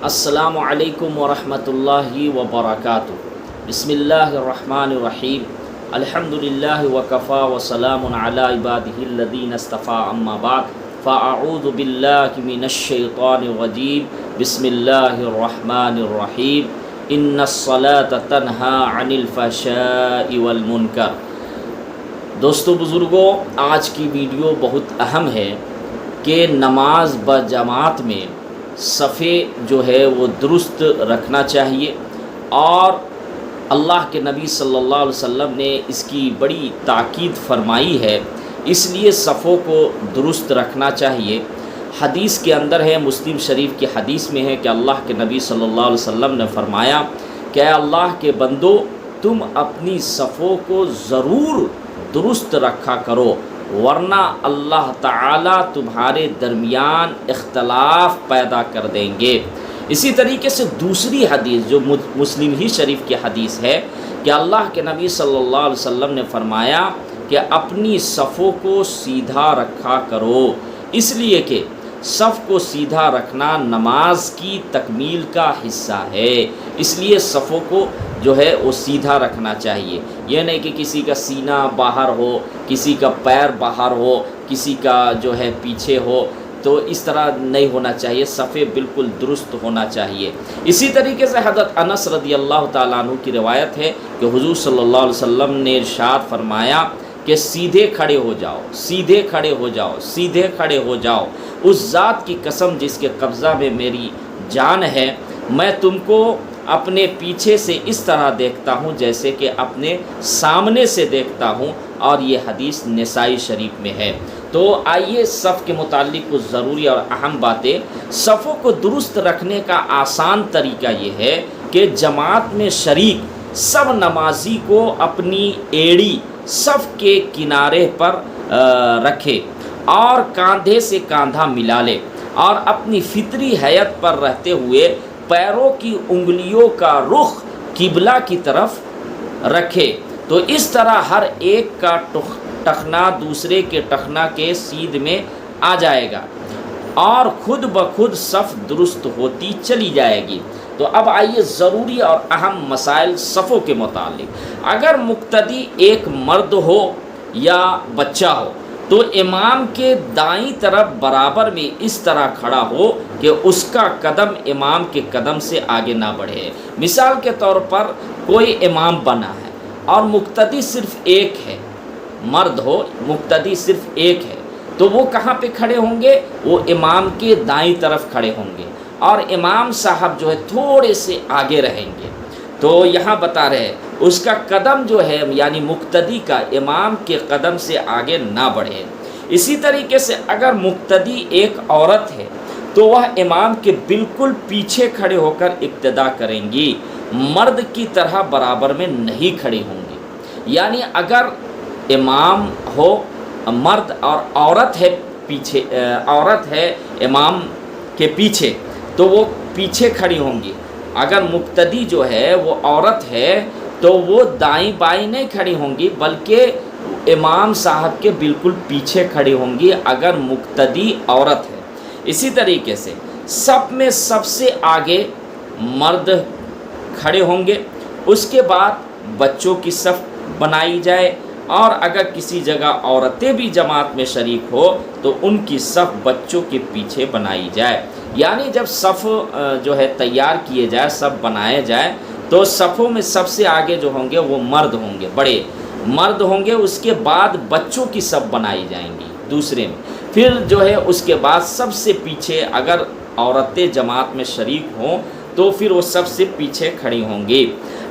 السلام علیکم ورحمۃ اللہ وبرکاتہ۔ بسم اللہ الرحمن الرحیم۔ الحمد للہ وکفا وسلام علی عبادہ الذین اصطفیٰ، اما بعد فاعوذ باللہ من الشیطان الرجیم۔ بسم اللہ الرحمن الرحیم۔ ان الصلاۃ تنہی عن الفحشاء والمنکر۔ دوستو بزرگوں، آج کی ویڈیو بہت اہم ہے کہ نماز بجماعت میں صفے جو ہے وہ درست رکھنا چاہیے، اور اللہ کے نبی صلی اللہ علیہ وسلم نے اس کی بڑی تاکید فرمائی ہے، اس لیے صفوں کو درست رکھنا چاہیے۔ حدیث کے اندر ہے، مسلم شریف کی حدیث میں ہے کہ اللہ کے نبی صلی اللہ علیہ وسلم نے فرمایا کہ اے اللہ کے بندو، تم اپنی صفوں کو ضرور درست رکھا کرو، ورنہ اللہ تعالیٰ تمہارے درمیان اختلاف پیدا کر دیں گے۔ اسی طریقے سے دوسری حدیث جو مسلم ہی شریف کی حدیث ہے کہ اللہ کے نبی صلی اللہ علیہ وسلم نے فرمایا کہ اپنی صفوں کو سیدھا رکھا کرو، اس لیے کہ صف کو سیدھا رکھنا نماز کی تکمیل کا حصہ ہے، اس لیے صفوں کو جو ہے وہ سیدھا رکھنا چاہیے۔ یہ نہیں کہ کسی کا سینہ باہر ہو، کسی کا پیر باہر ہو، کسی کا جو ہے پیچھے ہو، تو اس طرح نہیں ہونا چاہیے، صفیں بالکل درست ہونا چاہیے۔ اسی طریقے سے حضرت انس رضی اللہ تعالیٰ عنہ کی روایت ہے کہ حضور صلی اللہ علیہ وسلم نے ارشاد فرمایا کہ سیدھے کھڑے ہو جاؤ، سیدھے کھڑے ہو جاؤ، سیدھے کھڑے ہو جاؤ، اس ذات کی قسم جس کے قبضہ میں میری جان ہے، میں تم کو اپنے پیچھے سے اس طرح دیکھتا ہوں جیسے کہ اپنے سامنے سے دیکھتا ہوں، اور یہ حدیث نسائی شریف میں ہے۔ تو آئیے صف کے متعلق کچھ ضروری اور اہم باتیں۔ صفوں کو درست رکھنے کا آسان طریقہ یہ ہے کہ جماعت میں شریک سب نمازی کو اپنی ایڑی صف کے کنارے پر رکھے اور کاندھے سے کاندھا ملا لے، اور اپنی فطری حیت پر رہتے ہوئے پیروں کی انگلیوں کا رخ قبلہ کی طرف رکھے، تو اس طرح ہر ایک کا ٹخنا دوسرے کے ٹخنا کے سیدھ میں آ جائے گا اور خود بخود صف درست ہوتی چلی جائے گی۔ تو اب آئیے ضروری اور اہم مسائل صفوں کے متعلق۔ اگر مقتدی ایک مرد ہو یا بچہ ہو تو امام کے دائیں طرف برابر میں اس طرح کھڑا ہو کہ اس کا قدم امام کے قدم سے آگے نہ بڑھے۔ مثال کے طور پر کوئی امام بنا ہے اور مقتدی صرف ایک ہے، مرد ہو، مقتدی صرف ایک ہے، تو وہ کہاں پہ کھڑے ہوں گے؟ وہ امام کے دائیں طرف کھڑے ہوں گے، اور امام صاحب جو ہے تھوڑے سے آگے رہیں گے۔ تو یہاں بتا رہے اس کا قدم جو ہے یعنی مقتدی کا امام کے قدم سے آگے نہ بڑھے۔ اسی طریقے سے اگر مقتدی ایک عورت ہے تو وہ امام کے بالکل پیچھے کھڑے ہو کر اقتدا کریں گی، مرد کی طرح برابر میں نہیں کھڑی ہوں گی۔ یعنی اگر امام ہو مرد اور عورت ہے پیچھے، عورت ہے امام کے پیچھے، تو وہ پیچھے کھڑی ہوں گی۔ اگر مقتدی جو ہے وہ عورت ہے تو وہ دائیں بائیں نہیں کھڑی ہوں گی، بلکہ امام صاحب کے بالکل پیچھے کھڑی ہوں گی اگر مقتدی عورت ہے۔ اسی طریقے سے صف میں سب سے آگے مرد کھڑے ہوں گے، اس کے بعد بچوں کی صف بنائی جائے، اور اگر کسی جگہ عورتیں بھی جماعت میں شریک ہو تو ان کی صف بچوں کے پیچھے بنائی جائے۔ یعنی جب صف جو ہے تیار کیے جائے، صف بنائے جائے، تو صفوں میں سب سے آگے جو ہوں گے وہ مرد ہوں گے، بڑے مرد ہوں گے، اس کے بعد بچوں کی صف بنائی جائیں گی دوسرے میں، پھر جو ہے اس کے بعد سب سے پیچھے اگر عورتیں جماعت میں شریک ہوں تو پھر وہ سب سے پیچھے کھڑی ہوں گی۔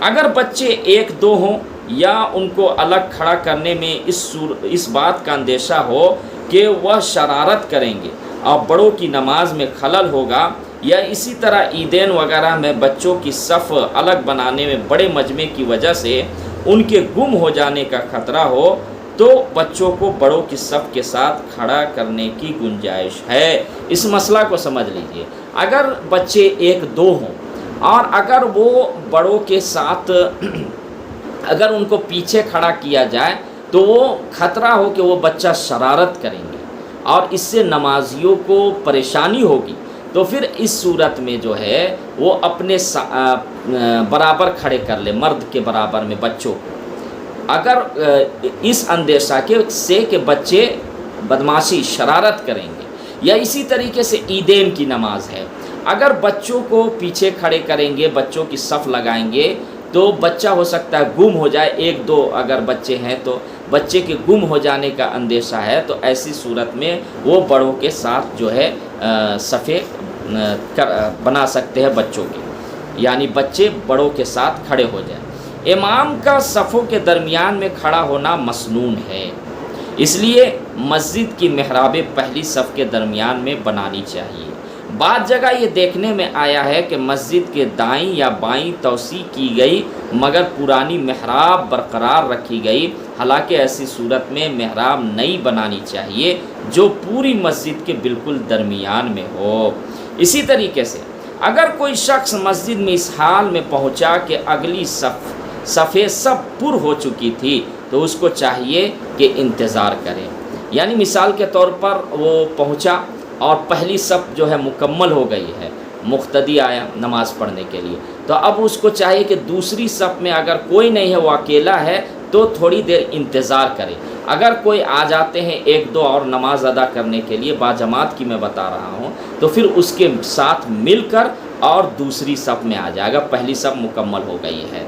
اگر بچے ایک دو ہوں یا ان کو الگ کھڑا کرنے میں اس بات کا اندیشہ ہو کہ وہ شرارت کریں گے اور بڑوں کی نماز میں خلل ہوگا، یا اسی طرح عیدین وغیرہ میں بچوں کی صف الگ بنانے میں بڑے مجمع کی وجہ سے ان کے گم ہو جانے کا خطرہ ہو، تو بچوں کو بڑوں کی صف کے ساتھ کھڑا کرنے کی گنجائش ہے۔ اس مسئلہ کو سمجھ لیجئے۔ اگر بچے ایک دو ہوں اور اگر وہ بڑوں کے ساتھ اگر ان کو پیچھے کھڑا کیا جائے تو وہ خطرہ ہو کہ وہ بچہ شرارت کریں گے اور اس سے نمازیوں کو پریشانی ہوگی، تو تو پھر اس صورت میں جو ہے وہ اپنے برابر کھڑے کر لے، مرد کے برابر میں بچوں کو، اگر اس اندیشہ سے کہ بچے بدمعاشی شرارت کریں گے، یا اسی طریقے سے عیدین کی نماز ہے، اگر بچوں کو پیچھے کھڑے کریں گے، بچوں کی صف لگائیں گے تو بچہ ہو سکتا ہے گم ہو جائے، ایک دو اگر بچے ہیں تو بچے کے گم ہو جانے کا اندیشہ ہے، تو ایسی صورت میں وہ بڑوں کے ساتھ جو ہے صفیں بنا سکتے ہیں بچوں کے، یعنی بچے بڑوں کے ساتھ کھڑے ہو جائیں۔ امام کا صفوں کے درمیان میں کھڑا ہونا مسنون ہے، اس لیے مسجد کی محرابیں پہلی صف کے درمیان میں بنانی چاہیے۔ بعض جگہ یہ دیکھنے میں آیا ہے کہ مسجد کے دائیں یا بائیں توسیع کی گئی مگر پرانی محراب برقرار رکھی گئی، حالانکہ ایسی صورت میں محراب نئی بنانی چاہیے جو پوری مسجد کے بالکل درمیان میں ہو۔ اسی طریقے سے اگر کوئی شخص مسجد میں اس حال میں پہنچا کہ اگلی صفیں سب پر ہو چکی تھی تو اس کو چاہیے کہ انتظار کرے، یعنی مثال کے طور پر وہ پہنچا اور پہلی صف جو ہے مکمل ہو گئی ہے، مقتدی آیا نماز پڑھنے کے لیے، تو اب اس کو چاہیے کہ دوسری صف میں اگر کوئی نہیں ہے، وہ اکیلا ہے، تو تھوڑی دیر انتظار کرے۔ اگر کوئی آ جاتے ہیں ایک دو اور نماز ادا کرنے کے لیے، باجماعت کی میں بتا رہا ہوں، تو پھر اس کے ساتھ مل کر اور دوسری صف میں آ جائے گا، پہلی صف مکمل ہو گئی ہے۔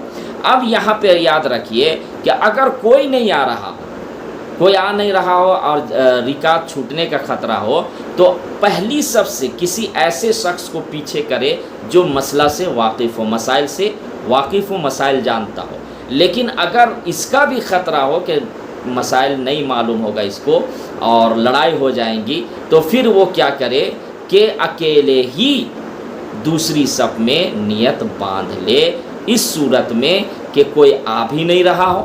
اب یہاں پہ یاد رکھیے کہ اگر کوئی نہیں آ رہا، کوئی آ نہیں رہا ہو اور رکعت چھوٹنے کا خطرہ ہو، تو پہلی صف سے کسی ایسے شخص کو پیچھے کرے جو مسئلہ سے واقف ہو، مسائل سے واقف ہو، مسائل جانتا ہو۔ لیکن اگر اس کا بھی خطرہ ہو کہ مسائل نہیں معلوم ہوگا اس کو اور لڑائی ہو جائیں گی، تو پھر وہ کیا کرے کہ اکیلے ہی دوسری صف میں نیت باندھ لے، اس صورت میں کہ کوئی آ بھی نہیں رہا ہو،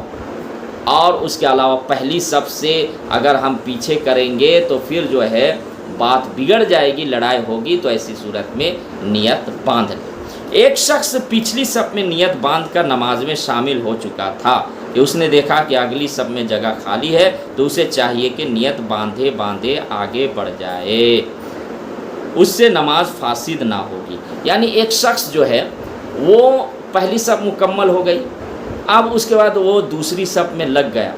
اور اس کے علاوہ پہلی صف سے اگر ہم پیچھے کریں گے تو پھر جو ہے بات بگڑ جائے گی، لڑائی ہوگی، تو ایسی صورت میں نیت باندھ لے۔ ایک شخص پچھلی صف میں نیت باندھ کر نماز میں شامل ہو چکا تھا کہ اس نے دیکھا کہ اگلی صف میں جگہ خالی ہے، تو اسے چاہیے کہ نیت باندھے باندھے آگے بڑھ جائے، اس سے نماز فاسد نہ ہوگی۔ یعنی ایک شخص جو ہے وہ پہلی صف مکمل ہو گئی، اب اس کے بعد وہ دوسری صف میں لگ گیا،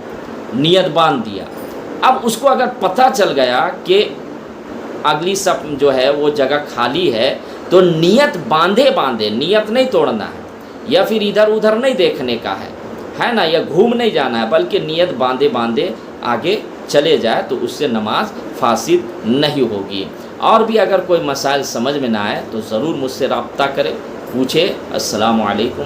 نیت باندھ دیا، اب اس کو اگر پتہ چل گیا کہ اگلی صف جو ہے وہ جگہ خالی ہے، تو نیت باندھے باندھے، نیت نہیں توڑنا ہے یا پھر ادھر ادھر نہیں دیکھنے کا ہے نا، یا گھوم نہیں جانا ہے، بلکہ نیت باندھے باندھے آگے چلے جائے تو اس سے نماز فاسد نہیں ہوگی۔ اور بھی اگر کوئی مسائل سمجھ میں نہ آئے تو ضرور مجھ سے رابطہ کرے، پوچھے۔ السلام علیکم۔